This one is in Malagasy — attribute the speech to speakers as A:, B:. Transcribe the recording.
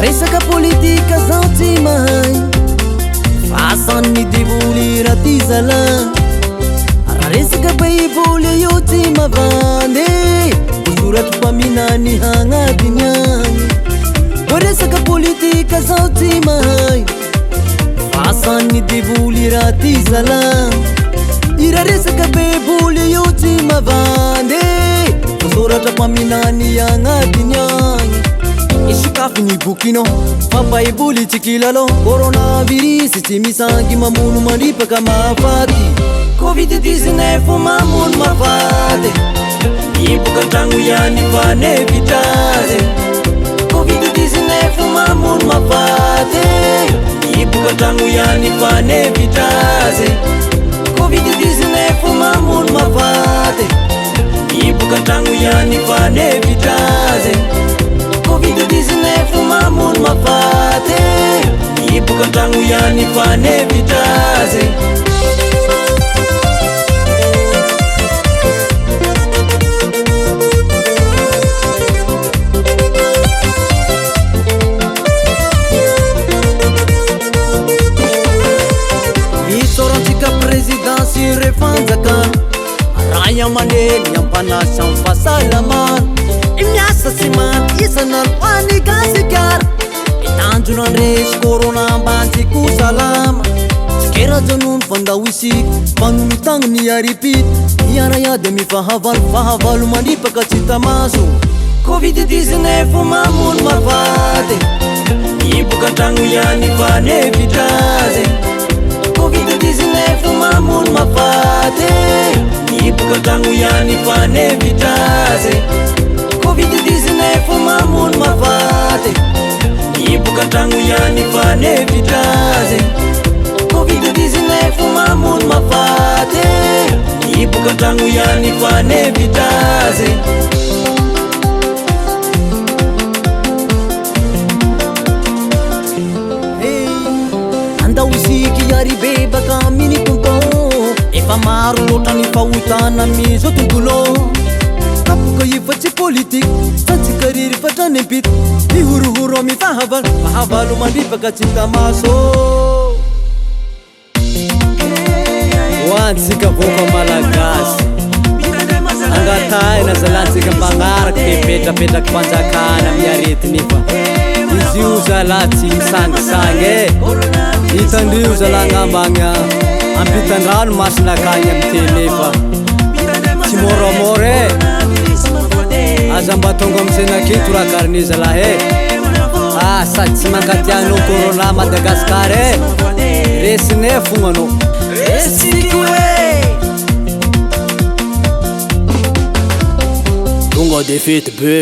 A: Resaka politika zao tsy mahay fahasan'ny devoly raha ty zala raha resaka baiboly io tsy mavandy vosoratra mpaminany hagnatiny agny ho resaka politika zao tsy mahay fahasan'ny devoly raha ty zala ira resaka baiboly io tsy mavandy vosoratra mpaminany hagnatiny agny isokafiny bokino fa baiboly tsy kilalo coronavirus tsy misangy mamono mandripaka mahafaty covid-19 mamono mafaty iboka antragno ihany fa nevitrazy covid-19 mamono mafaty iboka antragno ihany fa nevitrazy covid-19 mamono mafaty iboka antragno ihany fa nevitrazy covid-19 mamono mafaty iboka antragno ihany fa nevitrazy isorantsika presidansy refanjakana raha amaneny ampanasa amin'ny fahasalamana imiasa sy maty isanandro hoany gasikara itanjona andresy corona ambantsiko salama tsikerajanony fandao isika manono tagny ny aripity iaraiady amy fahavalo mandripaka tsy tamaso covid-19 mamono mafaty iboka antragno ihany fa nevitrazy covid-19 mamono mafaty iboka antragno ihany fa nevitrazy covid-19 mamono mafaty iboka antragno ihany fa nevitrazy covid-19 mamono mafaty iboka antragno ihany fa nevitrazy andao isiky iaribe baka amin'ny tompo efa maro loatra ny fahotana mizo tontolo tapoka ifa tsy politika fa tsy kariry fatrany ampita mihorohoro amy fahavalo mandripaka tsy tamaso hoantsika voka malagasy angataina zalantsika mpanaraka mipetrapetraky fanjakana miaretiny fa izy io zala tsy misangisangy hitandrio zala agnambagna ampitandrano masinakagny amy tele fa tsy moramora aza mba tonga amizena aketo raha karany zalahy sady tsy mankatianao corona Madagasikara resine fognanao tonga de fety be